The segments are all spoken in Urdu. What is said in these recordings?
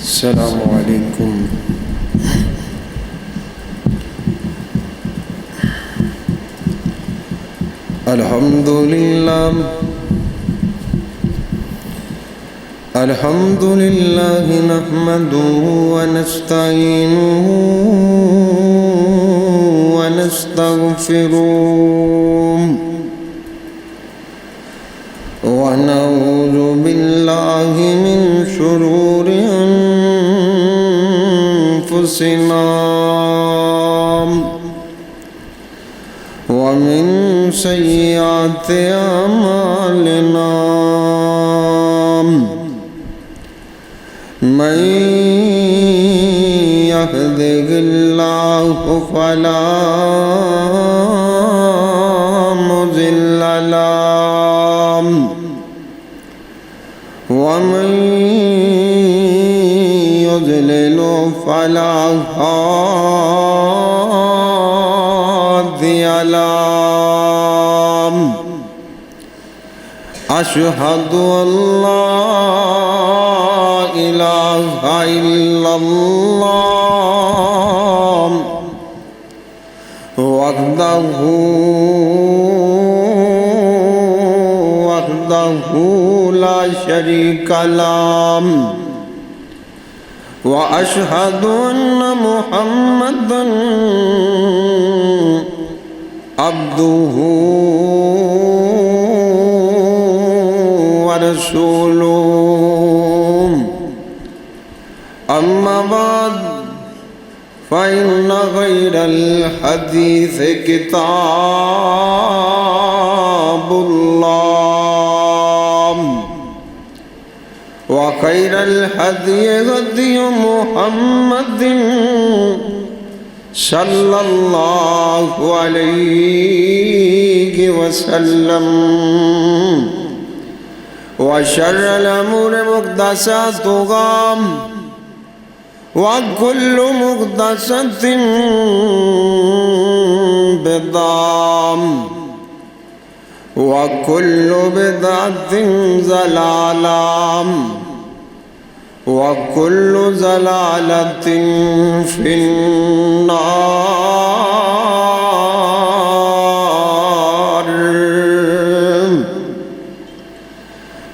السلام عليكم. الحمد لله نحمده ونستعينه ونستغفره ونعوذ بالله من شرور أنفسنا ومن سيئات أعمالنا. من يهده الله فلا مضل له ومن يضلل فلا هادي له. أشهد أن لا إله إلا الله وحده لا شريك له وأشهد أن محمدا عبده ورسوله. أما بعد فإن خير الحديث كتاب الله وخير الهدي هدي محمد صلى الله عليه وسلم وشر الأمور محدثاتها وكل محدثة بدعة وكل بدعة ضلالة وكل ضلالة في النار.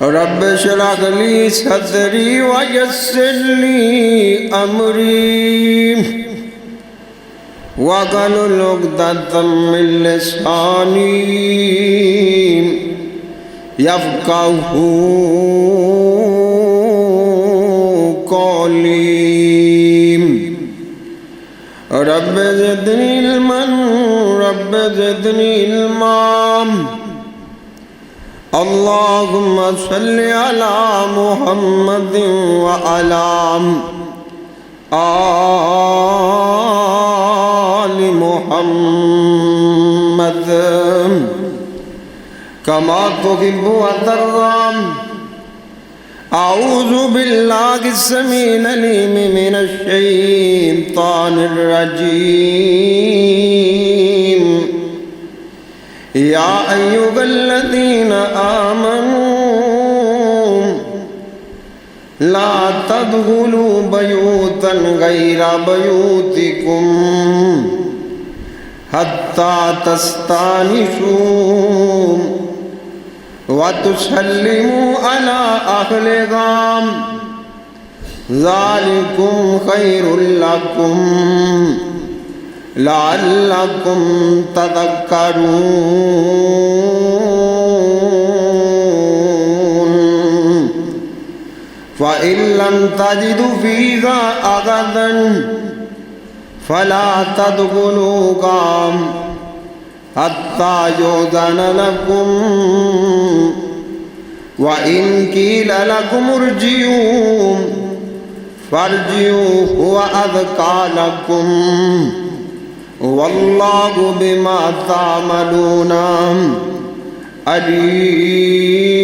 رب اشرح لي صدري ويسر لي أمري واحلل عقدة من لساني يفقهوا قولي. رب زدني علما. اللهم صل على محمد وعلى آل محمد كما تحب وترضى. أعوذ بالله السميع العليم من الشيطان الرجيم. يا أيها الذين آمنوا لا تدخلوا بيوتا غير بيوتكم حتى تستأنسوا وتسلموا على أهلها ذلكم خير لكم لعلكم تذكرون. فإن لم تجدوا فيها أحدا فلا تدخلوها حتى يؤذن لكم وإن قيل لكم ارجعوا فارجعوا هو أزكى لكم والله بما تعملون عليم.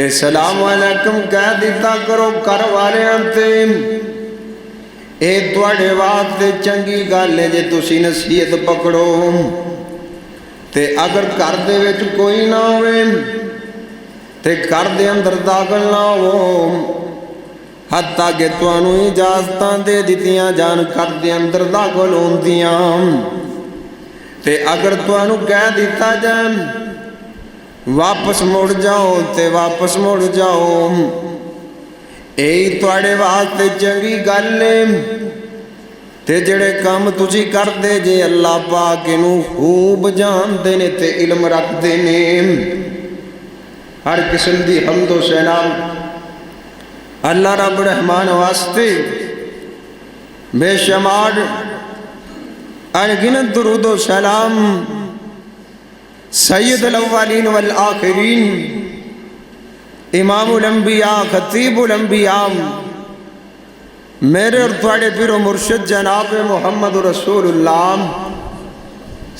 تے سلام علیکم کہہ دیتا کرو گھر والیاں تے اے تواڈے واسطے چنگی گل ہے جے تسی نصیحت پکڑو تے اگر گھر دے وچ کوئی نہ ہوئے تے گھر دے اندر داخل نہ ہو حتیٰ کہ تانوں اجازتاں دے دتیاں جان گھر دے اندر داخل ہوندیاں تے اگر تانوں کہہ دیتا جان واپس مڑ جاؤ تے واپس مڑ جاؤ اے تواڈے واسطے چنگی گل ہے تے جڑے کام تسی کردے جے اللہ پاک انہوں خوب جاندے نے تے علم رکھدے نے ہر قسم دی حمد و ثنا اللہ رب رحمان واسطے بے شمار انگنت درود و سلام سید الاولین والآخرین امام الانبیاء خطیب الانبیاء میرے اور تواڈے پیر و مرشد جناب محمد رسول اللہ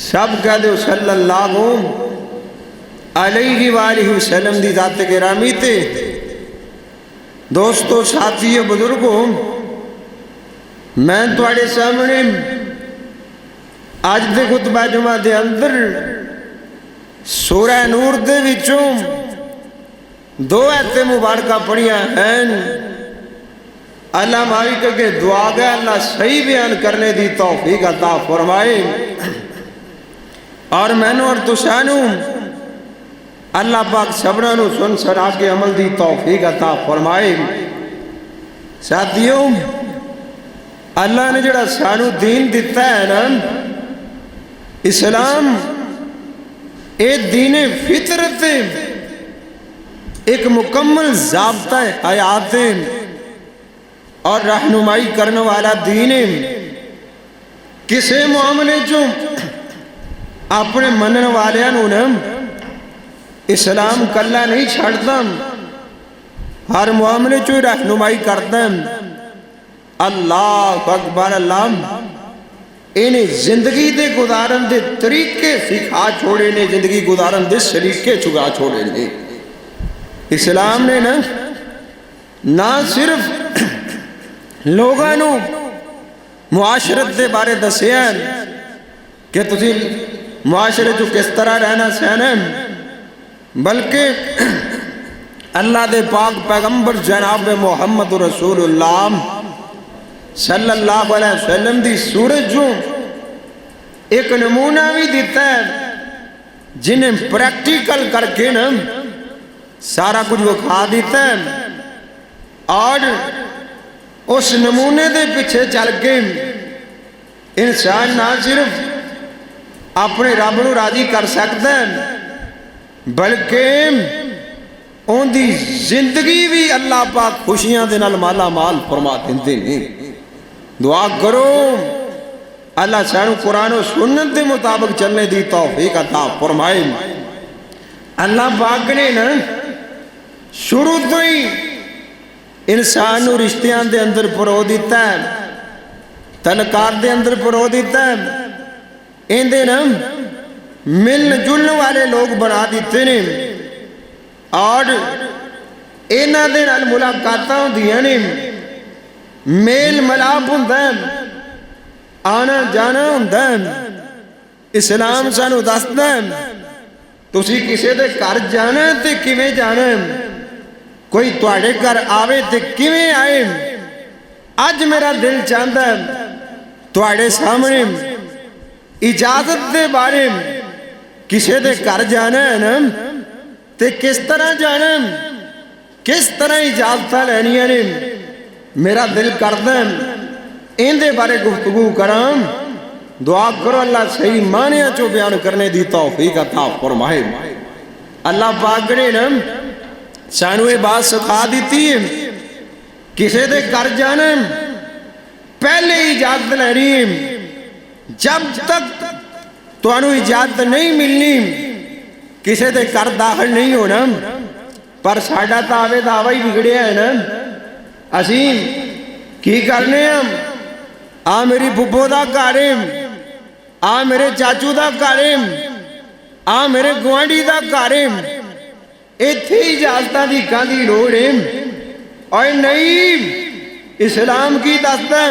سب کہہ دو صلی اللہ علیہ وآلہ وسلم دی ذات گرامی تے دوستو ساتھیو بزرگوں میں تواڈے سامنے آج دے خطبہ جمعہ دے اندر سورہ نور دے وچوں دو ایت مبارکہ پڑھیاں ہیں اللہ مالک کے دعا گئے اللہ صحیح بیان کرنے دی توفیق عطا فرمائے اور میں نے اور تسانوں اللہ پاک سبرانو سن سنا کے عمل دی توفیق عطا فرمائے ساتھیوں اللہ نے جڑا سانو دین دیتا ہے نا اسلام اے دین فطرت ایک مکمل ضابطہ حیات اور رہنمائی کرنے والا دین کسے معاملے جو اپنے منن والیاں نے اسلام کلا نہیں چھڑتا ہر معاملے جو رہنمائی کرتا اللہ اکبر اللہ انہیں زندگی دے گزارن دے طریقے سکھا چھوڑے نے زندگی گزارن دے سلیقے چگا چھوڑے نے اسلام نے نہ صرف لوگوں معاشرت دے بارے دسیا کہ تسی معاشرے جو کس طرح رہنا سہنا بلکہ اللہ دے پاک پیغمبر جناب محمد رسول اللہ صلی اللہ علیہ وسلم دی سورج جو ایک نمونہ بھی دیتا ہے جنہیں پریکٹیکل کر کے سارا کچھ وہ کھا دیتا ہے اور اس نمونے دے پیچھے چل کے انسان نہ صرف اپنے رب نو راضی کر سکتا ہے بلکہ ان دی زندگی بھی اللہ پاک خوشیاں دے نال مالا مال فرما دیندے نے دعا کرو اللہ سانو قرآن و سنت دے مطابق چلنے دی توفیق عطا فرمائے اللہ پاک نے شروع تو ہی انسان نو رشتیاں دے اندر پرو دیتا ہے تلکار دے اندر پرو دیتا ہے ان دے ملن جلن والے لوگ بنا دیتے نے اور اینا دے نال ملاقاتاں ہوندیاں نے میل ملاپ ہوندا ہے آنا جانا ہوندا ہے اسلام سانو دسدا ہے تسی کسے دے گھر جانا ہے تے کیویں جانا ہے کوئی تواڈے گھر آوے تے کیویں آئے اج میرا دل چاہتا ہے تواڈے سامنے اجازت دے بارے کسے دے گھر جانا ہے نا تے کس طرح جانا ہے کس طرح اجازت لینیاں نے میرا دل کردا ہے ان دے بارے گفتگو کراں دعا کرو اللہ صحیح معنی چو بیان کرنے دی توفیق عطا فرمائے اللہ پاک نے سانو یہ بات سکھا دیتی ہے کسے دے گھر جانا پہلے اجازت لینی ہے جب تک تانو اجازت نہیں ملنی کسے دے گھر داخل نہیں ہونا پر ساڈا تاوے دعوی بگڑیا ہے نا اسی کی کرنے ہم آ میری پھپھو دا گھر آ میرے چاچو دا گھر آ میرے گوانڈی دا گھر ایتھے اجازتاں دی کاندی لوڑ ہے؟ اور نہیں، اسلام کی دستا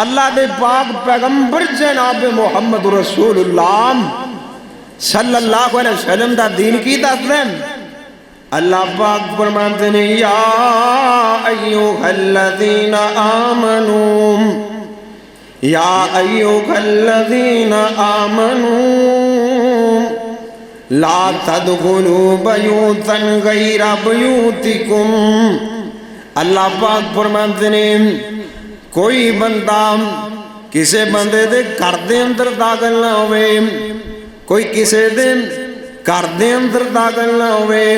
اللہ دے پاک پیغمبر جناب محمد رسول اللہ صلی اللہ علیہ وسلم دا دین کی دستا اللہ پاک فرماتے ہیں یا ایوہ الذین آمنوا یا ایوہ الذین آمنوا لا تدخلوا بیوتا غیر بیوتکم اللہ پاک فرماتے ہیں کوئی بندہ کسے بندے دے گھر دے اندر داخل نہ ہوئے، کوئی کسے دے گھر دے اندر داخل نہ ہوئے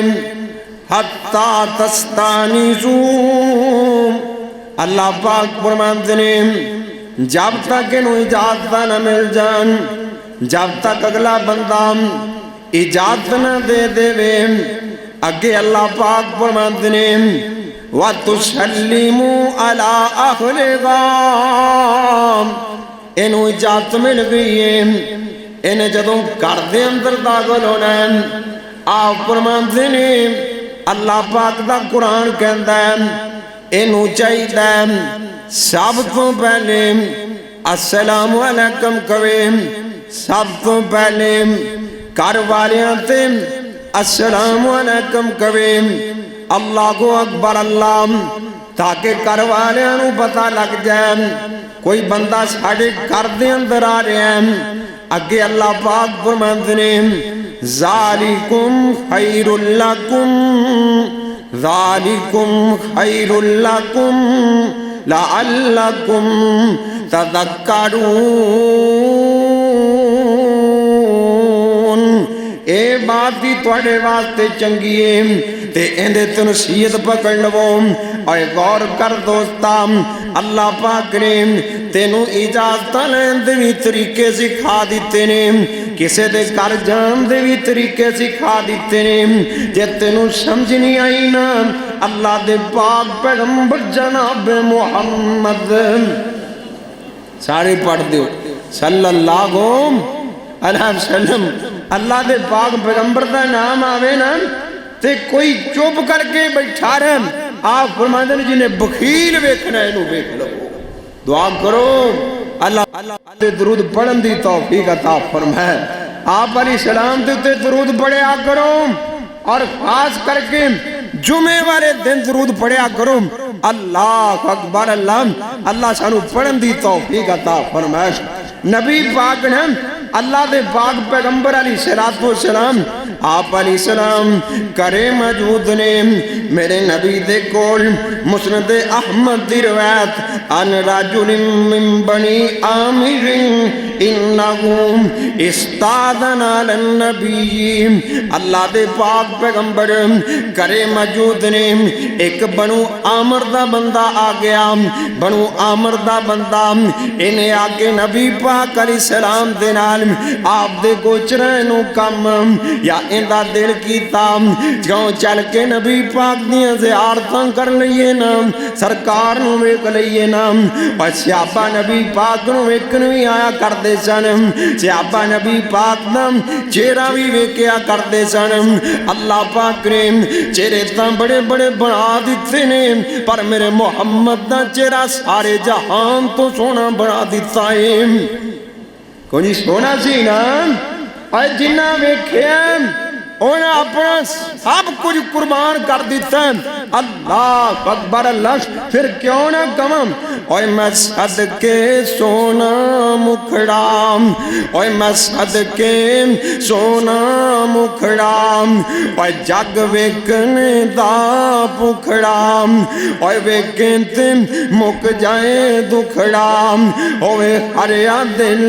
حتی تستانسوا اللہ پاک فرماتے ہیں جب تک انہوں اجازت نہ مل جان، جب تک اگلا بندہ اجازت نہ دے دے اگے اللہ پاک فرماتے ہیں وَتُسَلِّمُوا عَلَىٰ أَهْلِهَا انہوں اجازت مل گئی ہے، انہیں جدوں گھر دے اندر داخل ہونا ہے آپ فرماتے ہیں اللہ پاک دا قرآن کہندا ہے انہوں چاہیے سب تو پہلے السلام علیکم کہے، سب تو پہلے گھر والیاں تے السلام علیکم کہے اللہ کو اکبر اللہ تاکہ گھر والیاں نوں پتہ لگ جائے کوئی بندہ ساڈے گھر دے اندر آ رہا ہے اگے اللہ پاک فرماتے ہیں ذالکم خیر لکم ذالکم خیر لکم لعلکم تذکرون اے بات دی توڑے واسطے چنگی ہے تے اندے تنصیحت پکڑ لو اور غور کر دوستا اللہ پاک نے تینوں اجازت لین دے بھی طریقے سکھا دیتے نے کسے دے گھر جان دے بھی طریقے سکھا دیتے نے جے تینوں سمجھ نہیں آئی نا اللہ دے پاک پیغمبر جناب محمد سارے پڑھ دیو صلی اللہ علیہ وسلم اللہ دے پاک پیغمبر دا نام آوے نا تے کوئی چوپ کر کے بیٹھا رہے آپ فرماتے ہیں جنہیں بخیل ویکھنا ہے انہوں ویکھ لو دعا کرو اللہ درود پڑھن دی توفیق عطا فرمائے آپ علیہ السلام تے درود پڑھیا کرو اور خاص کر کے جمعے والے دن درود پڑھیا کرو اللہ اکبر اللہ سانو پڑھن دی توفیق عطا فرمائے نبی پاک نے اللہ دے پاک پیغمبر علیہ السلام آپ علیہ السلام کرے موجود نے میرے نبی دے کول مسند احمد دی روایت ان رجل من بنی عامر انہو استاذن علی النبی اللہ دے پاک پیغمبر کرے موجود نے ایک بنو عامر دا بندہ آ گیا بنو عامر دا بندہ انہیں آگے نبی پاک علیہ السلام دے نال آپ دے گوچرینوں کم یا اندہ دل کیتا جاؤں چل کے نبی پاک دیاں زیارتاں کر لئیے نا سرکار نو ویک لئیے نا اور صحابہ نبی پاک نو ویکنوی آیا کر دے سن صحابہ نبی پاک نم چہرہ بھی ویکیا کر دے سن اللہ پاک نے چہرے تاں بڑے بڑے بنا دیتے نے پر میرے محمد دا چہرہ سارے جہان تو سونا بنا دیتا ہے کوئی سونا سی نا اور جنہ ویکھے انہیں اپنا سب کچھ قربان کر دیتا ہے اللہ اکبر اللہ پھر کیوں نہ کمم اوہ میں صدقے سونا مکھڑام اوہ میں صدقے سونا مکھڑام اوہ جگ ویکنے دا پکھڑام اوہ ویکنے مک جائے دکھڑام اوہ ہریا دل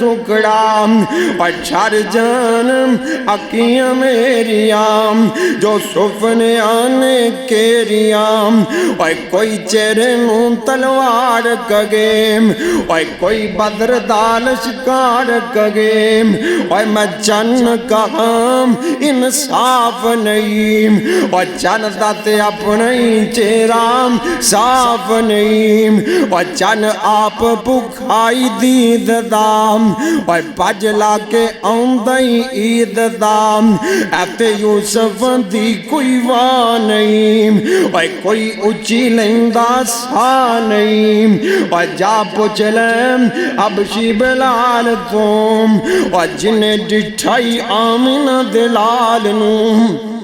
سکڑام اوہ چھر جانم اکیاں میریام جو سفنے آنے کیریام اوہ کوئی چہرے نوں تلوار کگیم اوہ کوئی بدر دالش کار کگیم اوہ میں چن کہام انصاف نہیں اوہ چن داتے اپنی چہرام صاف نہیں اوہ چن آپ بکھائی دید دام اوہ پجلا کے آندائی عید دام اتے یوسف دی کوئی واہ نہیں اوے کوئی اچھی لیندہ سا نہیں اوے جا پوچھ لیں حبشی بلال تم اوے جنہیں ڈٹھائی آمینہ دلال نوں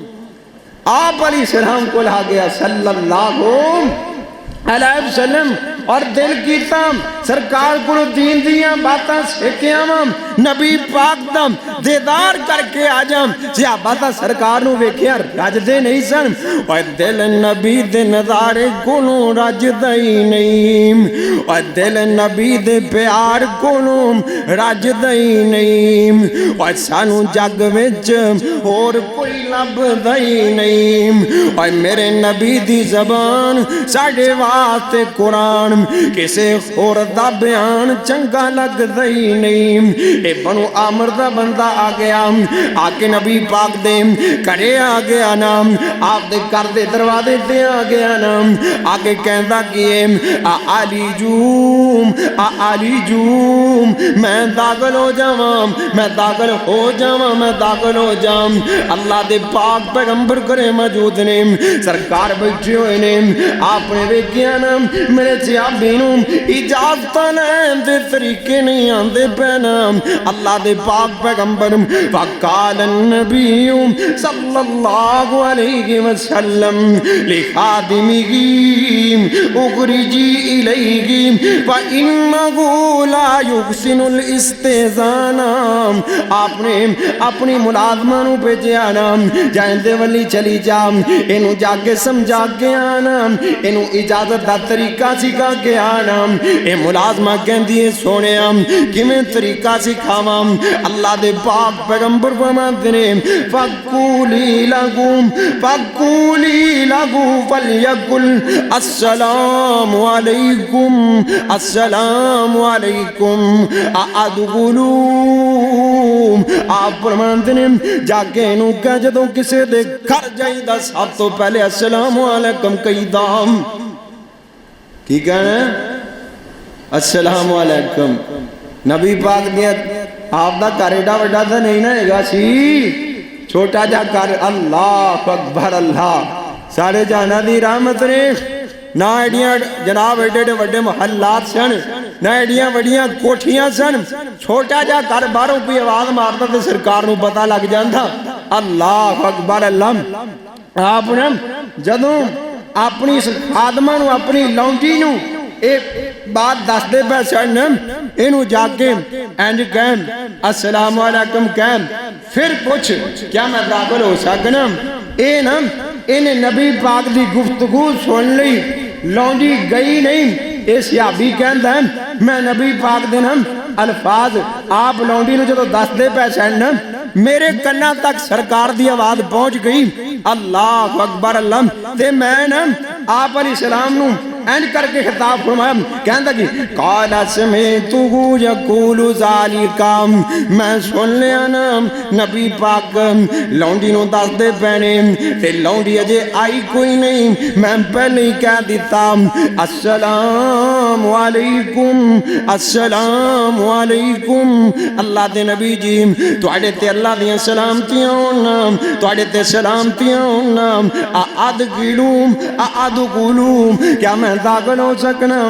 آپ علیہ السلام کو لہا گیا صلی اللہ علیہ وسلم اور دل کیتا سرکار کو دین دیا باتاں سیکھے آمام نبی پاک دم دیدار کر کے آجام سیا باتاں سرکار نو ویکھیا راج دے نہیں سن اور دل نبی دے نظارے کونوں راج دائی نہیں اور دل نبی دے پیار کونوں راج دائی نہیں اور سانو جگ وچ اور کوئی لب دائی نہیں اور میرے نبی دی زبان ساڑھے واسطے قرآن کسے خور دا بیان چنگا لگ دئی نہیں اے بنو عامر دا بندہ آ گیا آ کے نبی پاک دے کرے آ گیا نام آپ دے کر دے دروازے دے آ گیا نام آگے کہندہ کیے علی جوم علی جوم میں داخل ہو جاواں میں داخل ہو جاواں میں داخل ہو جاواں اللہ دے پاک پیغمبر کرے موجود نے سرکار بیٹھے ہوئے نے آپ نے ویکھیا نا میرے صحابینوں اجازت لین دے طریقے نہیں آندے پینا اللہ دے پاک پیغمبر وقال النبی صلی اللہ علیہ وسلم لخادمہ اخرجی الیہ فإنہ لا یحسن الاستئذان آپ نے اپنی ملازمہ نو بھیجیا نا جائندے ولی چلی جا انہوں جا کے سمجھا کے آنا انہوں اجازت دا طریقہ سکھا کے آنا اے ملازمہ کہندی ہے سونے کہ میں طریقہ سکھاواں اللہ دے پاک پیغمبر فرماتے ہیں فَقُولِي لَهُ فَلْيَقُلْ السَّلَامُ عَلَيْكُمْ السَّلَامُ عَلَيْكُمْ اَدْخُلُوا آپ فرماتے ہیں جا کے انہوں کہ جدوں کسے دے گھر جائی دا سب تو پہلے السلام علیکم کہی دام کی کہنا ہے السلام علیکم نبی پاک دیا آپ دا کاریڈا وڈا دا نہیں نا گا سی چھوٹا جا کار اللہ اکبر اللہ سارے جانا دی رحمت نے نہ ایڈیاں جناب ایڈے وڈے محلات سن نہ ایڈیاں وڈیاں کوٹھیاں سن چھوٹا جا کار باروں کی آواز مارتا تھے سرکار نو پتہ لگ جاندہ اللہ اکبر اللہ آپ نے جدوں اپنی آدمہ نو اپنی لونڈی نو ایک بات دس دے پہ سڑنا انہوں جا کے اینج کہم السلام علیکم کہم پھر پوچھ کیا میں داخل ہو سکنا انہیں نبی پاک دی گفتگو سن لی لونڈی گئی نہیں اس یابی کہندہ ہے میں نبی پاک دینا الفاظ آپ لونڈی نے جو دس دے پہ سڑنا میرے کنہ تک سرکار دی آواز پہنچ گئی اللہ اکبر اللہ تے میں نا آپ علیہ السلام نو این کر کے خطاب فرمایا کہندہ کہ قال سمیتو یقول ذالکا میں سن لیا نا نبی پاک لونڈی نو دس دے پہنے تے لونڈی اجے آئی کوئی نہیں میں پہلے ہی کہہ دیتا السلام علیکم السلام علیکم اللہ دے نبی جی تو آڑے تے اللہ دیاں سلامتیاں ہونا تو آڑے تے سلامتیاں ہونا ادخلوا کیا میں داخل ہو سکنا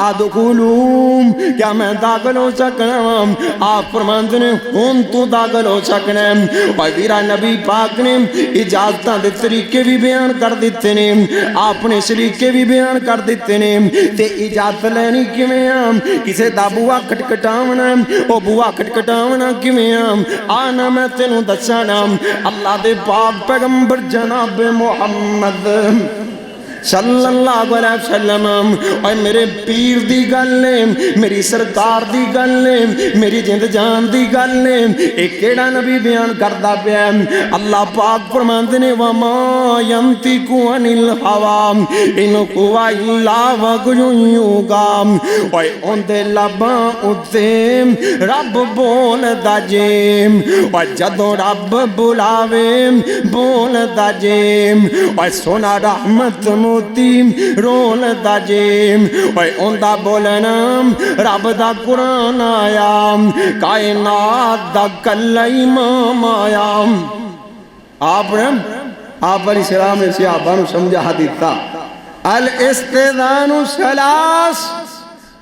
ادخلوا کیا میں داخل ہو سکنا آپ فرماندے نے ہون تو داخل ہو سکنا اور ویرا نبی پاک نے اجازتاں دے طریقے بھی بیان کر دیتے نے آپ نے سلیقے بھی بیان کر دیتے نے تے اجازت لینی کیویں کسے دا بوا کھٹکھٹاونا او بوا کھٹکھٹاونا کیویں آنا میں تینوں دسانا اللہ دے پاک پیغمبر جناب محمد صلی اللہ علیہ وسلم اور میرے پیر دی گل نے میری سرکار دی گل نے میری جند جان دی گل نے ایک کیڑا نبی بیان کردہ پیا اللہ پاک فرماندے نے وَمَا يَنْتِقُ عَنِ الْهَوَىٰ إِنْ هُوَ إِلَّا وَحْيٌ يُوحَىٰ اور ان دے لباں اتے رب بول دا جیم اور جدوں رب بلاوے بول دا جیم اور سونا رحمت موتی رول دا جیم اور ان دا بولنا رب دا قرآن آیا کائنات دا کل امام آیا آپ علیہ السلام نے صحابہ نو سمجھا دیتا الاستئذان ثلاث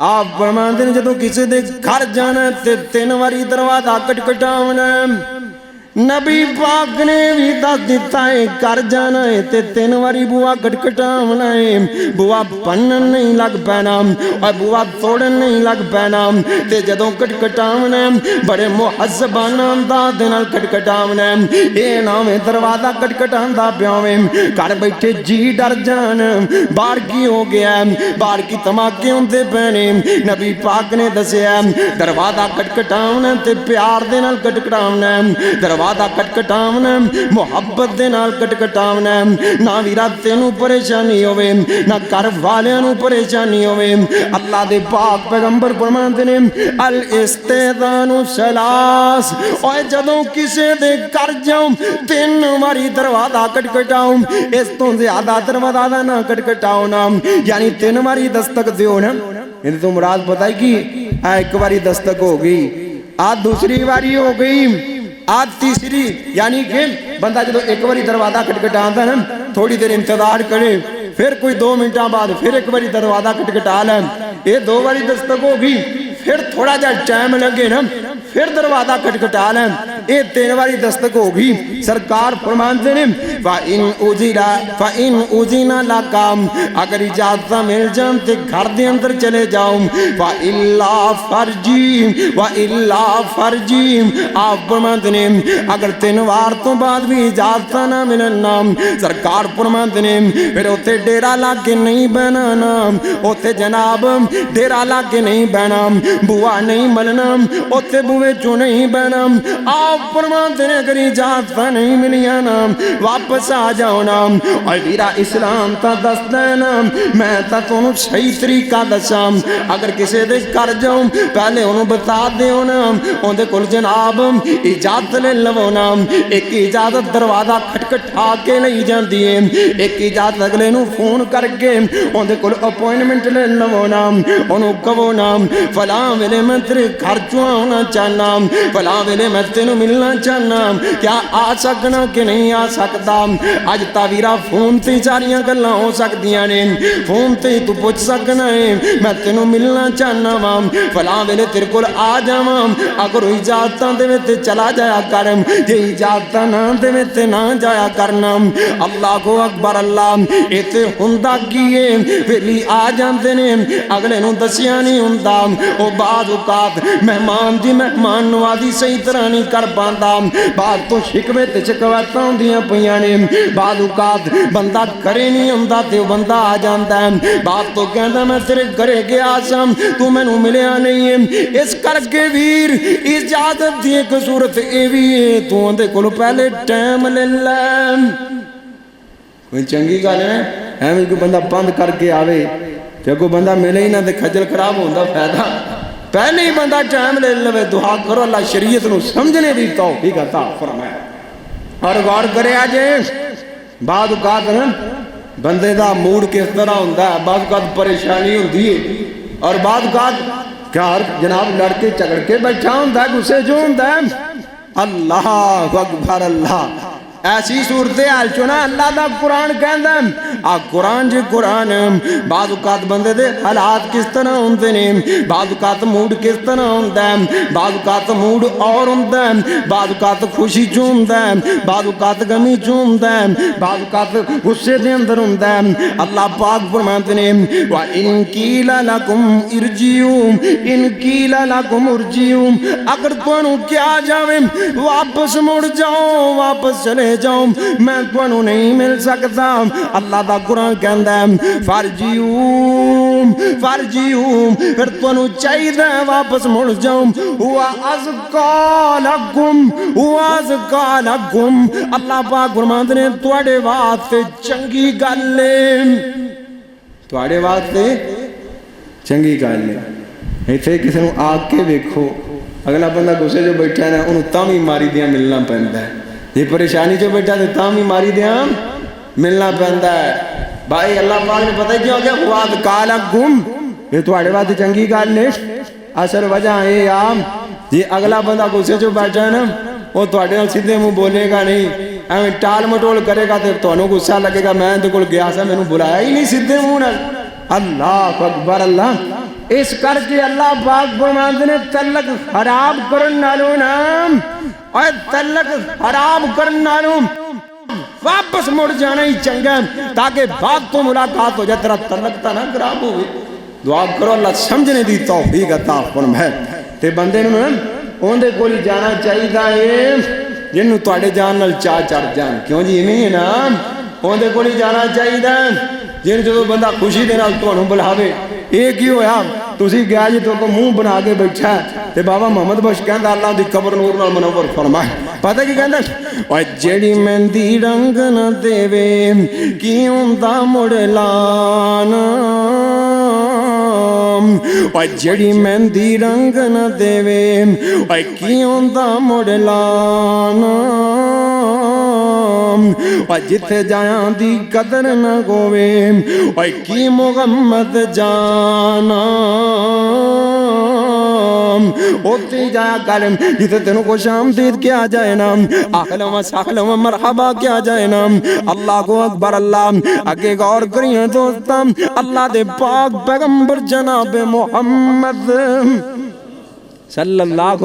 آپ فرماتے ہیں جدوں کسی دے گھر جانا تے 3 واری دروازہ کٹکھٹاونا نبی پاک نے بھی دس دیتا ہے گھر جانا ہے تے 3 واری بوا کٹکھٹاونا ہے بوا پنن نہیں لگ پینا اور بوا توڑن نہیں لگ پینا تے جدوں کٹکھٹاونا بڑے محذبانہ انداز دے نال کٹکھٹاونا اے نام دروازہ کٹکھٹاندا پیا وے گھر بیٹھے جی ڈر جان باہر کی ہو گیا باہر کی دھماکے ہوندے پے نے نبی پاک نے دسیا دروازہ کٹکھٹاونا تے پیار دے نال کٹکھٹاونا دروازہ کٹکھٹاونا محبت دے نال کٹکھٹاونا نہ ویرا تینوں پریشانی ہوے نہ گھر والیاں نوں پریشانی ہوے اللہ دے پاک پیغمبر فرماندے نے الاستئذان ثلاث اور جدوں کسے دے گھر جاؤں 3 واری دروازہ کٹکھٹاؤں اس تو زیادہ دروازہ نہ کٹکھٹاؤ نا یعنی 3 واری دستک دیو نا یہ تو مراد پتہ ہے کہ 1 واری دستک ہو گئی آج دوسری واری ہو گئی آج تیسری یعنی کہ بندہ جدو 1 واری دروازہ کٹکھٹاتا ہے نا تھوڑی دیر انتظار کرے پھر کوئی 2 منٹاں بعد پھر 1 واری دروازہ کٹکھٹا لے یہ 2 واری دستک ہوگی پھر تھوڑا جا ٹائم لگے نا پھر دروازہ کٹکھٹا لیں یہ 3 واری دستک ہوگی سرکار فرماتے ہیں فَإِنْ أُذِنَ لَكَ اگر اجازت مل جان تے گھر دے اندر چلے جاؤ وَإِلَّا فَرْجِي آپ فرماتے ہیں اگر 3 وار تو بعد بھی اجازت نہ ملنا سرکار فرماتے ہیں پھر اوتے ڈیرا لا کے نہیں بہنا نا اوتے جناب ڈیرا لا کے نہیں بہنا بوا نہیں ملنا اوتے بوے چو نہیں بہنا آپ فرماتے ہیں اگر اجازت نہیں ملیا نا واپس آ جاؤ نا اور میرا اسلام تا دس دینا میں تا تونوں صحیح طریقہ دساں اگر کسی دے کر جاؤں پہلے انہوں بتا دیو نا ان دے کل جناب اجازت لے لو نا ایک اجازت دروازہ کھٹکھٹا کے لئی جاندی ہے ایک اجازت اگلے نو فون کر کے ان دے کل اپوائنمنٹ لے لو نا انہوں کہو نا فلاں ویلے میں تیرے گھر چوں آنا چاہنا فلاں ویلے میں تینوں ملنا چاہنا کیا آ سکنا کہ نہیں آ سکتا اج تاویرا فون تے ساریاں گلاں ہو سکدیاں نے فون تے تو پوچھ سکنا ہے میں تینوں ملنا چاہنا وا فلاں ویلے تیرے کول آ جاواں اگر اجازتاں دے تے چلا جایا کر جے اجازتاں نہ دے تے نہ جایا کرنا اللہ کو اکبر اللہ ایتھے ہوندا کی ہے ویلی آ جاندے نے اگلے نوں دسیا نہیں ہوندا او بعض اوقات مہمان دی مہمان نوازی صحیح طرح نہیں کر پاندا بعد تو شکوے تے شکوایتاں ہوندیاں پیاں نے بعض اوقات بندہ کرے نہیں ہوندا تے بندہ آ جاندا ہے بعد تو کہندا میں تیرے گھرے گیا سام تو مینوں ملیا نہیں ہے اس کر کے ویر اجازت دی ایک صورت اے وی ہے تو اندے کولوں پہلے ٹائم لے لے کوئی چنگی گل ہے ایویں کوئی بندہ بند کر کے آوے تے کوئی بندہ ملے ہی نہ تے کھجل خراب ہوندا فائدہ پہلے ہی بندہ ٹائم لے لے دعا کرو اللہ شریعت نو سمجھنے دی توفیق عطا فرمائے اور غور کرے آجے بعض اوقات نا بندے دا موڈ کس طرح ہوندا ہے بعض اوقات پریشانی ہوندی ہے اور بعض اوقات گھر جناب لڑ کے جھگڑ کے بیٹھا ہوندا ہے غصے جو ہوندا ہے اللہ اکبر اللہ ایسی صورتحال چنا اللہ دا قرآن کہندا آ قرآن جی قرآن بعض اوقات بندے دے حالات کس طرح ہوندے نے بعض اوقات موڈ کس طرح ہوندا ہے بعض اوقات موڈ اور ہوندا ہے بعض اوقات خوشی چ ہوندا ہے بعض اوقات غمی چ ہوندا ہے بعض اوقات غصے دے اندر ہوندا ہے اللہ پاک فرماتے ہیں وا ان قیل لکم ارجعوا ان قیل لکم ارجعوا اگر تانوں کیا جاوے واپس مڑ جاؤ واپس چلے جاؤ میں تانوں نہیں مل سکتا اللہ دا قرآن کہندا ہے فرجیو پھر تانوں چاہیے واپس مڑ جاؤ ہوا ازکا لکم اللہ پاک فرماندے نے تواڈے واسطے چنگی گل ہے تواڈے واسطے چنگی گل ہے ایتھے کسے نوں آ کے ویکھو اگلا بندہ غصے جو بیٹھا ہے نا انہوں تاں بھی ماری دیاں ملنا پیندا ہے یہ پریشانی جو بیٹھا تو تاں بھی ماری دیاں ملنا پیندا ہے بھائی اللہ پاک نے پتہ کیا ہو گیا وعد کالا گم یہ تواڈے واسطے چنگی گل نہیں اصل وجہ ہے یہ اگلا بندہ غصے جو بیٹھا ہے نا وہ تواڈے نال سیدھے منہ بولے گا نہیں ایویں ٹال مٹول کرے گا تو تانوں غصہ لگے گا میں تے کول گیا سا مینوں بلایا ہی نہیں سیدھے منہ نال اللہ اکبر اللہ اس کر کے اللہ پاک فرماندے نے تعلق خراب کرن نالوں نا اے تعلق خراب کرن نالوں واپس مڑ جانا ہی چنگا تاکہ بعد تو ملاقات ہو جائے تیرا تعلق تا نہ خراب ہوئے دعا کرو اللہ سمجھنے دی توفیق عطا فرمائے تے بندے نوں اون دے کول جانا چاہیے جنوں تواڈے جان نال چاہ چڑھ جان کیوں جی ایویں ہے نا اون دے کول جانا چاہیے جن جدوں بندہ خوشی دے نال تانوں بلاوے یہ کی ہویا تسی گیا جی تو منہ بنا کے بیٹھا تے بابا محمد بخش کہندا اللہ دی قبر نور نال منور فرمائے پتہ کی کہندا اوے جیڑی مہندی رنگ نہ دیوے کی ہوندا مڑ لانا اوے جیڑی مہندی رنگ نہ دیوے اوے کی ہوندا مڑ لانا جتھے جایاں دی قدر نہ ہووے اوے کی محمد جانا اوتے جایا کر جتھے تینوں خوش آمدید کیا جائے نا اہلا و سہلا و مرحبا کیا جائے نا اللہ کو اکبر اللہ اگے غور کریے دوستاں اللہ دے پاک پیغمبر جناب محمد صلی اللہ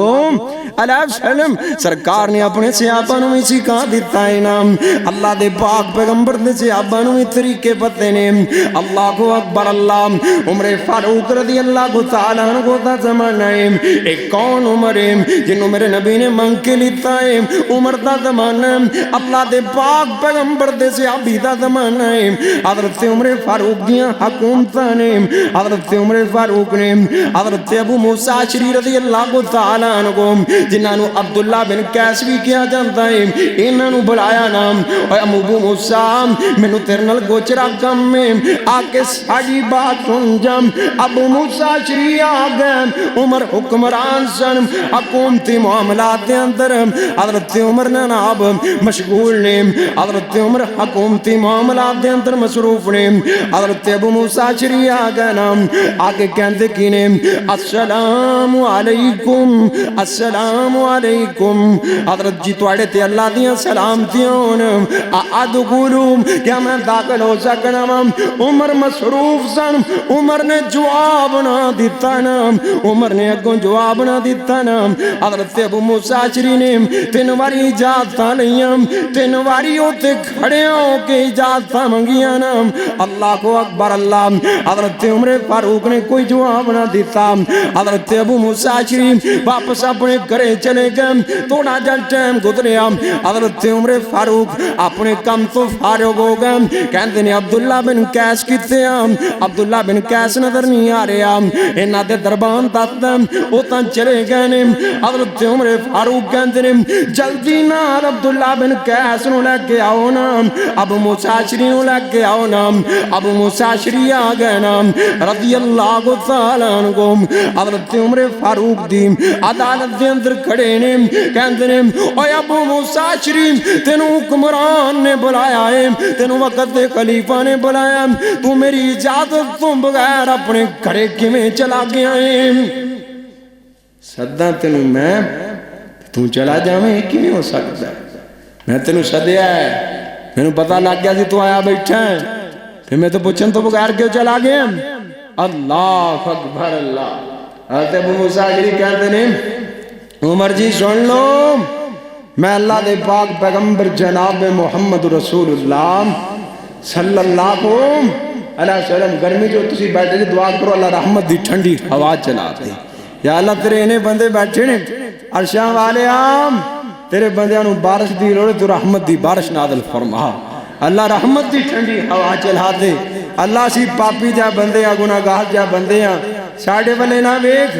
علیہ وسلم سرکار نے اپنے صحابہ نو سکھا دیتا ہے نام اللہ دے پاک پیغمبر نے صحابہ نو طریقے پتے نے اللہ کو اکبر اللہ عمر فاروق رضی اللہ کو تعالیٰ عنہ کو تا زمانہ ہے ایک کون عمر ہے جنہوں میرے نبی نے منگ کے لیتا ہے عمر دا زمانہ اللہ دے پاک پیغمبر دے صحابی دا زمانہ ہے حضرت عمر فاروق دیاں حکومتاں نے حضرت عمر فاروق نے حضرت ابو موسیٰ اشعری رضی اللہ کو تعالیٰ عنہ کو جنہاں نو عبداللہ بن قیس بھی کیا جانتا ہے انہاں نو بلایا نام اے ابو موسیٰ میں نو تیرے نال گوچرا کم میں آکے ساڑی بات سن جام ابو موسیٰ اشعری آگئے عمر حکمران سن حکومتی معاملات اندر حضرت عمر نے ناب مشغول نے حضرت عمر حکومتی معاملات اندر مصروف نے حضرت ابو موسیٰ اشعری آگئے نام آگے کہندے کی نے السلام علیکم السلام علیکم حضرت جی توڑے تے اللہ دیاں سلامتیاں ادخلو کیا میں داخل ہو سکنا عمر مصروف سن عمر نے جواب نہ دیتا نا عمر نے اگوں جواب نہ دیتا نا حضرت ابو موسیٰ اشعری نے 3 واری اجازتاں لئیاں 3 واری ہوتے کھڑے ہو کے اجازتاں منگیاں نا اللہ کو اکبر اللہ حضرت عمر فاروق نے کوئی جواب نہ دیتا حضرت ابو موسیٰ اشعری واپس اپنے گھرے چلے گئے تھوڑا جا ٹائم گزریا حضرت عمر فاروق اپنے کم تو فارغ ہو گئے کہندے نے عبداللہ بن قیس کتے عبداللہ بن قیس نظر نہیں آ رہا انہاں دے دربان تحت او تاں چلے گئے نے حضرت عمر فاروق کہندے نے جلدی نال عبداللہ بن قیس نو لے کے آؤ نا ابو موسیٰ اشعری نو لے کے آؤ نا ابو موسیٰ اشعری آ گئے نا رضی اللہ تعالیٰ عنہ حضرت عمر فاروق دی عدالت دے اندر کھڑے نے کہندے نے اوے ابو موسیٰ اشعری تینوں حکمران نے بلایا ہے تینوں وقت دے خلیفہ نے بلایا تو میری اجازت تو بغیر اپنے گھرے کیویں چلا گیا ہے سدا تینوں میں تو چلا جاویں کیویں ہو سکتا ہے میں تینوں سدیا ہے مینوں پتہ لگ گیا سی تو آیا بیٹھا ہے پھر میں تو پوچھن تو بغیر کیوں چلا گیا اللہ اکبر اللہ حضرت ابو موسیٰ اشعری کہتے ہیں عمر جی سن لو میں اللہ دے پاک پیغمبر جناب محمد رسول اللہ صلی اللہ علیہ وسلم گرمی جو تسی بیٹھے دعا کرو اللہ رحمت دی ٹھنڈی ہوا چلا دے یا اللہ تیرے انہیں بندے بیٹھے نے عرشاں والے عام تیرے بندیاں نو بارش دی لوڑے تو رحمت دی بارش نازل فرما اللہ رحمت دی ٹھنڈی ہوا چلا دے اللہ سی پاپی جا بندے ہیں گناہگار جا بندے ہیں ساڑھے والے نہ ویک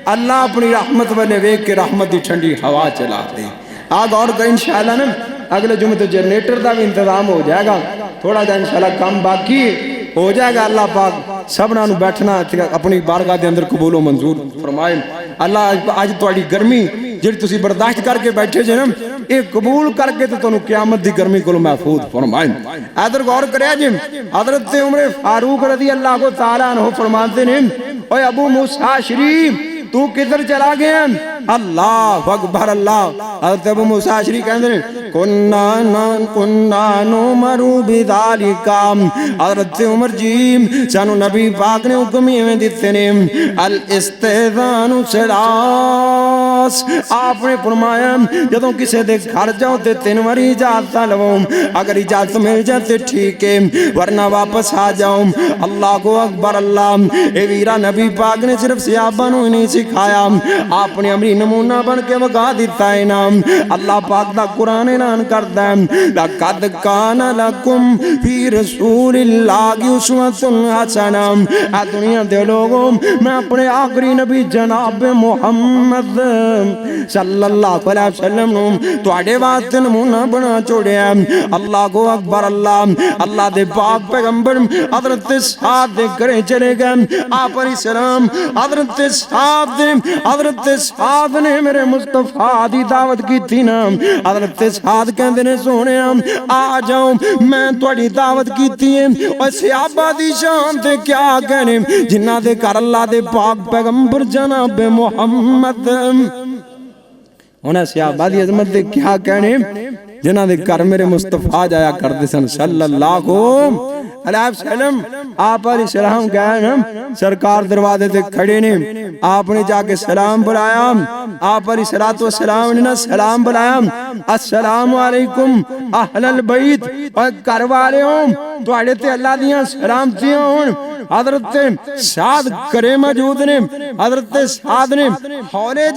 اللہ اپنی رحمت والے ویک کے رحمت دی ٹھنڈی ہوا چلا دے آگ اور کہ انشاءاللہ نا اگلے جمعے تو جنریٹر دا بھی انتظام ہو جائے گا تھوڑا جا انشاءاللہ کام باقی ہو جائے گا اللہ پاک سبنا نو بیٹھنا اپنی بارگاہ دے اندر قبول و منظور فرمائے اللہ آج توڑی گرمی جڑی تسی برداشت کر کے بیٹھے جے نا ایک قبول کر کے تو تنو قیامت دی گرمی کو محفوظ فرمائے ادھر غور کریا جی حضرت عمر فاروق رضی اللہ کو تعالیٰ عنہ فرماتے ہیں اوے ابو موسیٰ اشعری تو کدھر چلا گیا اللہ اکبر اللہ حضرت ابو موسیٰ اشعری کہندے ہیں کننا نمرو بذالکا حضرت عمر جی سانو نبی پاک نے حکم ایویں دتے نے الاستئذان ثلاث آپ نے فرمایا جدوں کسے دے گھر جاؤ تے 3 واری اجازت لو اگر اجازت مل جائے تے ٹھیک ہے ورنہ واپس آ جاؤ اللہ کو اکبر اللہ اے ویرا نبی پاک نے صرف صحابہ نو نہیں سکھایا آپ نے عملی نمونہ بن کے وگا دیتا ہے نام اللہ پاک دا قرآن اعلان کرتا ہے لقد کان لکم فی رسول اللہ اسوۃ حسنہ اے دنیا دے لوگوں میں اپنے آخری نبی جناب محمد صلی اللہ علیہ وسلم نو تواڈے واسطے نمونہ بنا چھوڑیا اللہ کو اکبر اللہ دے پاک پیغمبر حضرت سعد دے گھرے چلے گئے آپ علیہ السلام حضرت سعد نے میرے مصطفیٰ دی دعوت کی تھی نا حضرت سعد کہندے نے سونیا آ جاؤ میں تواڈی دعوت کیتی ہے اور صحابہ دی شان تے کیا کہنے جنہاں دے گھر اللہ دے پاک پیغمبر جناب محمد انہاں صحابہ دی عظمت دے کیا کہنے جنہاں دے گھر میرے مصطفیٰ جایا کرتے سن صلی اللہ علیہ وسلم آپ علیہ السلام گئے نا سرکار دروازے تے کھڑے نے آپ نے جا کے سلام بلایا آپ علیہ السلام نے سلام بلایا السلام علیکم اہل البیت اور گھر والے ہوں تواڈے تے اللہ دیاں سلامتیاں ہون حضرت سعد کرے موجود نے حضرت سعد نے ہولے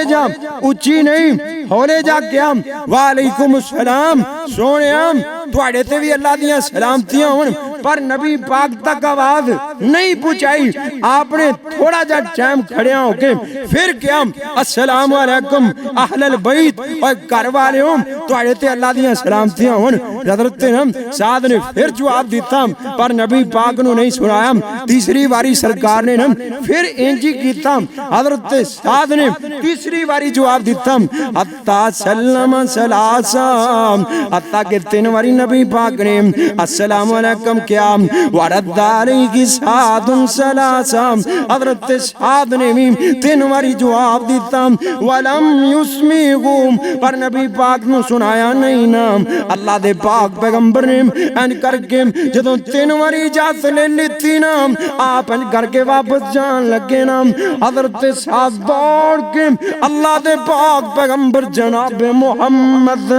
جا اچھی نہیں ہولے جا کیا وعلیکم السلام سونیا تواڈے تے بھی اللہ دیاں سلامتیاں ہون پر نبی پاک تک آواز نہیں پہنچائی آپ نے تھوڑا جا ٹائم کھڑے ہو کے پھر کیا السلام علیکم اہل البیت اور گھر والے ہوں تواڈے تے اللہ دیاں سلامتیاں ہون حضرت سعد نے پھر جواب دیتا پر نبی پاک نو نہیں سنایا تیسری باری سرکار نے پھر انجی کیتا حضرت سعد نے تیسری باری جواب دیتا حتی سلم سلاسا حتی کہ 3 باری نبی پاک نے السلام علیکم کیا ورد علیہ سعد سلاسا حضرت سعد نے بھی 3 باری جواب دیتا ولم یسمیغو پر نبی پاک نو سنایا نہیں نام اللہ دے پاک پیغمبر نے ان کر کے جدوں 3 باری اجازت لے لیتی نام آپ ان کر کے واپس جان لگے نام حضرت سعد دوڑ کے اللہ دے پاک پیغمبر جناب محمد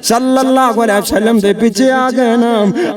صلی اللہ علیہ وسلم دے پیچھے آ گئے نا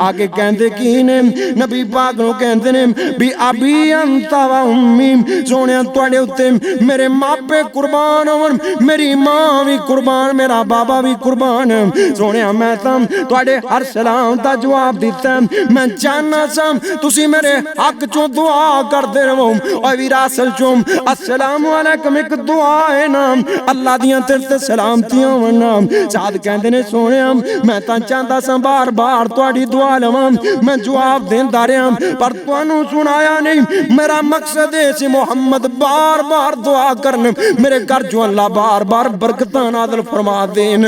آگے کہندے کی نے نبی پاک نو کہندے نے بھی ابی انت و امی سونیا تواڈے اوتے میرے ماپے قربان ہون میری ماں بھی قربان میرا بابا بھی قربان سونیا میں تم تواڈے ہر سلام دا جواب دیتا میں چاہنا سا تسی میرے حق چوں دعا کردے رہو اور وراثل چوں السلام علیکم ایک دعا ہے نا اللہ دیاں تے سلامتیاں ہونا سعد کہندے نے سونیا میں تا چاہتا سا بار بار تواڈی دعا لواں میں جواب دیندا رہا پر تانوں سنایا نہیں میرا مقصد ہے سی محمد بار بار دعا کرن میرے گھر جو اللہ بار بار برکتاں نازل فرما دین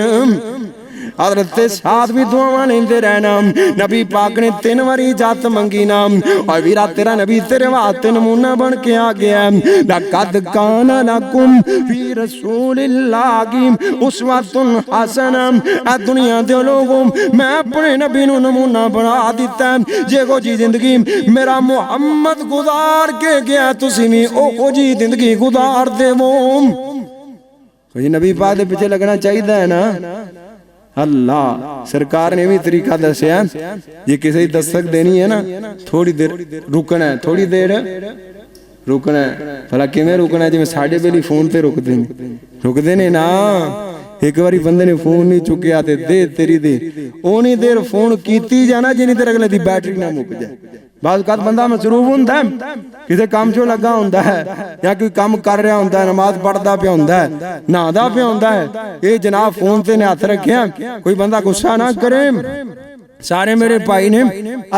حضرت سعد بھی دعاواں لیندے رہنا نبی پاک نے 3 باری اجازت منگی نا اور ویرا تیرا نبی تیرے واسطے نمونہ بن کے آ گیا لقد کان لکم فی رسول اللہ اسوۃ حسنہ اے دنیا دے لوگوں میں اپنے نبی نو نمونہ بنا دیتا جے کو جی زندگی میرا محمد گزار کے گیا تسی بھی او جی زندگی گزار دے وہ کوئی نبی پاک دے پیچھے لگنا چاہیے ہے نا اللہ سرکار نے بھی طریقہ دسیا یہ کسی دستک دینی ہے نا تھوڑی دیر رکنا ہے تھوڑی دیر رکنا ہے بھلا کیویں رکنا ہے جی میں ساڈے ویلی فون تے رک دے نا ایک باری بندے نے فون نہیں چکیا تے دے تیری دے اونی دیر فون کیتی جانا جنی دیر اگلے دی بیٹری نہ مک جائے بعض اوقات بندہ مصروف ہوندا ہے کسے کام چوں لگا ہوندا ہے یا کوئی کام کر رہا ہوندا ہے نماز پڑھدا پیا ہوندا ہے نہادا پیا ہوندا ہے اے جناب فون تے نے ہاتھ رکھیا کوئی بندہ غصہ نہ کرے سارے میرے بھائی نے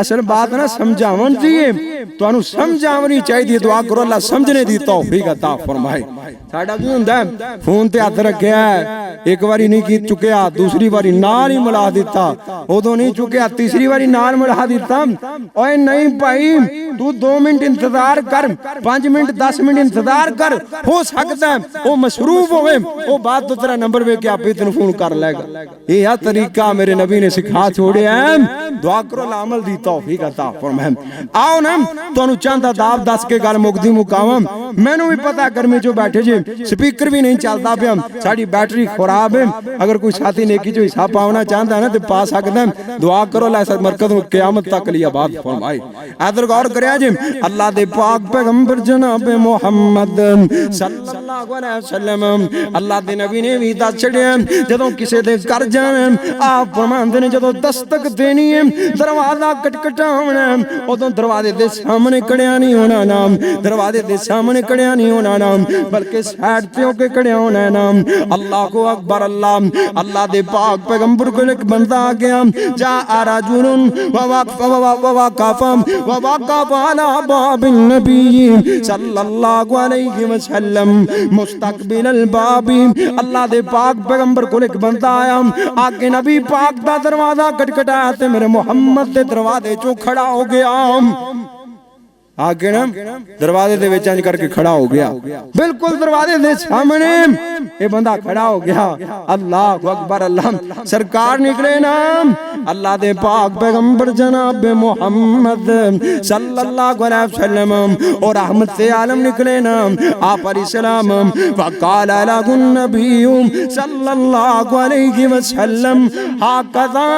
اصل بات نہ سمجھاون دیئے تو انہوں سمجھاونی چاہیے دعا کرو اللہ سمجھنے دی توفیق عطا فرمائے ساڑھا کی ہوندا ہے فون تے ہاتھ رکھیا ہے ایک باری نہیں کی چکیا دوسری باری نال ہی ملا دیتا ادو نہیں چکیا تیسری باری نال ملا دیتا اوے نہیں بھائی تو 2 منٹ انتظار کر 5 منٹ 10 منٹ انتظار کر ہو سکتا ہے وہ مصروف ہوئے وہ بات تو تیرا نمبر بے کے آپ تین فون کر لے گا یہ طریقہ میرے نبی نے سکھا چھوڑے ہیں دعا کرو العمل دی توفیق عطا فرمائے آؤ نا تو چاہتا داب دس کے گل مکدی مقام میں نے بھی پتا گرمی جو بیٹھے جی سپیکر بھی نہیں چلتا پیا ساری بیٹری خراب ہے اگر کوئی ساتھی نیکی جو حصہ پاؤنا چاہتا ہے نا تو پا سکتا ہے دعا کرو اللہ ایسا مرکز قیامت تک لیا بات فرمائے ادھر غور کریا جی اللہ دے پاک پیغمبر جناب محمد صلی اللہ علیہ وسلم اللہ دے نبی نے بھی دس چھڑیا جدوں کسے دے کر جانا آپ فرماندے نے جدوں دستک دینی ہے دروازہ کٹکٹاونا ادوں دروازے دے سامنے کھڑیا نہیں ہونا نام دروازے دے سامنے کھڑیا نہیں ہونا نام بلکہ سائڈ تے ہو کے کھڑیا ہونا نام اللہ کو اکبر اللہ دے پاک پیغمبر کو ایک بندہ آ گیا جا رجل ووقف على باب النبی صلی اللہ علیہ وسلم مستقبل الباب اللہ دے پاک پیغمبر کو ایک بندہ آیا آگے نبی پاک دا دروازہ کٹکھٹایا تے میرے محمد دے دروازے چوں کھڑا ہو گیا آگے نا دروازے دے وچ کر کے کھڑا ہو گیا بالکل دروازے دے سامنے یہ بندہ کھڑا ہو گیا اللہ اکبر اللہ سرکار نکلے نا اللہ دے پاک پیغمبر جناب محمد صلی اللہ علیہ وسلم اور رحمت عالم نکلے نا آپ علیہ السلام وقال له النبی صلی اللہ علیہ وسلم ہاکذا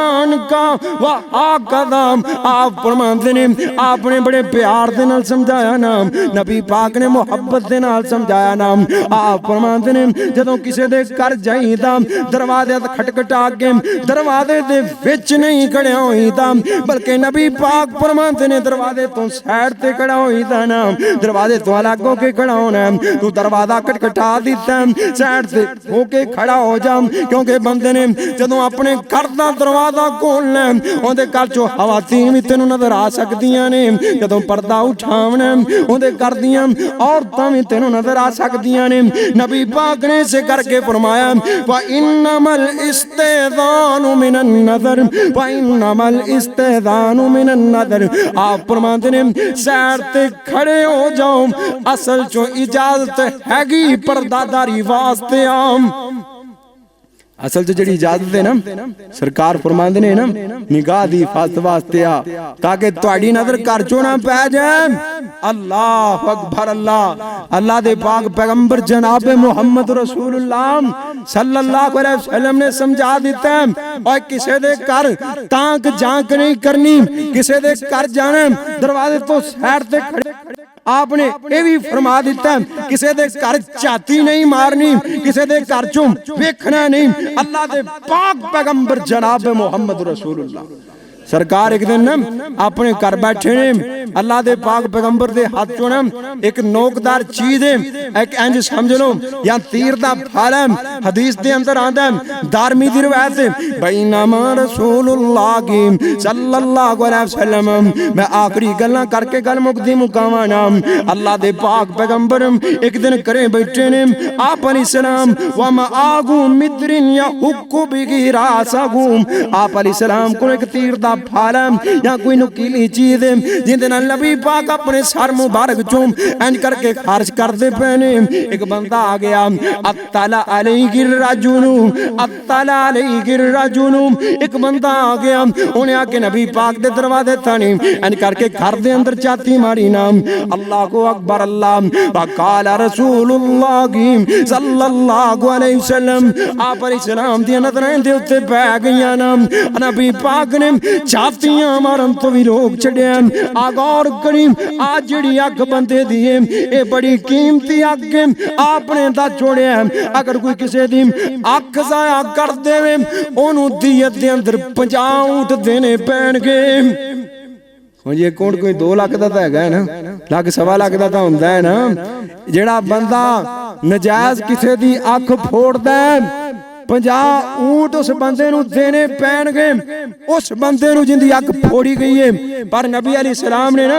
کا وہاکذا آپ فرماتے ہیں آپ نے بڑے پیار دے نال سمجھایا نام نبی پاک نے محبت دے نال سمجھایا نام آپ فرماندے نے جدوں کسے دے کر جائیدا دروازے کھٹکھٹا کے دروازے دے وچ نہیں کھڑیا ہوئیدا بلکہ نبی پاک فرماندے نے دروازے تو سائیڈ تے کھڑا ہوئیدا نام دروازے تو الگ ہو کے کھڑا ہونا تو دروازہ کھٹکھٹا دیتا سائیڈ سے ہو کے کھڑا ہو جا کیونکہ بندے نے جدوں اپنے گھر دا دروازہ کھولنا اون دے گھر چوں خواتین وی تینوں نظر آ سکدیاں نے جدوں پردہ اٹھاونا اندے کر دیاں عورتاں بھی تینوں نظر آ سکدیاں نے نبی پاک نے سے کر کے فرمایا وَإِنَّمَا الْإِسْتِئْذَانُ مِنَ النَّظَرِ وَإِنَّمَا الْإِسْتِئْذَانُ مِنَ النَّظَرِ آپ فرماتے ہیں سیر تے کھڑے ہو جاؤ اصل چو اجازت ہے گی پردہ داری واسطے عام اصل تو جڑی اجازت ہے نا سرکار فرماندے نے نا نگاہ دی حفاظت واسطے آ تاکہ تہاڈی نظر گھر چوں نہ پے جائے اللہ اکبر اللہ دے پاک پیغمبر جناب محمد رسول اللہ صلی اللہ علیہ وسلم نے سمجھا دیتا ہے اور کسے دے گھر تانک جانک نہیں کرنی کسے دے گھر جانا دروازے تو سائیڈ تے کھڑے آپ نے یہ بھی فرما دیتا ہے کسے دے گھر چاتی نہیں مارنی کسے دے گھر چوں ویکھنا نہیں اللہ دے پاک پیغمبر جناب محمد رسول اللہ سرکار ایک دن اپنے گھر بیٹھے نے اللہ دے پاک پیغمبر دے ہاتھ چوں ایک نوکدار چیز ہے ایک انج سمجھ لو یا تیر دا پھال ہے حدیث دے اندر آندا ہے دارمی دی روایت ہے بینما رسول اللہ صلی اللہ علیہ وسلم میں آخری گلاں کر کے گل مکدی مکاواں نام اللہ دے پاک پیغمبر ایک دن کرے بیٹھے نے آپ علیہ السلام وما آگو مدرن یا حکو بگی راسگو آپ علیہ السلام کو ایک تیر دا پھالا یا کوئی نکیلی چیز جن دن نبی پاک اپنے سر مبارک چوم اینج کر کے خارج کر دے پہنے ایک بندہ آ گیا اطلع علیہ الرجل ایک بندہ آ گیا انہیں آ کے نبی پاک دے دروازے تھانی اینج کر کے گھر دے اندر چاتی ماری نام اللہ کو اکبر اللہ وقال رسول اللہ صلی اللہ علیہ وسلم آپ علیہ السلام دی نظریں دے اتے پہ گئیاں نام نبی پاک نے چاہتیاں مارن تو بھی لوگ چھڑے ہیں آگور کریم آج جڑی اگ بندے دیئے اے بڑی قیمتی اگ آپ نے دا چھوڑے ہیں اگر کوئی کسے دی اگ ضائع کر دے انہوں دیت دے اندر 50 اونٹ دینے پہن گے یہ کون کوئی 2 لاکھ دا ہے گا نا لاکھ سوا لاکھ دا تا ہوندہ ہے نا جڑا بندہ نجائز کسے دی اگ پھوڑ دے 50 اونٹ اس بندے نو دینے پہن گئے اس بندے نو جن دی اگ پھوڑی گئی ہے پر نبی علیہ السلام نے نا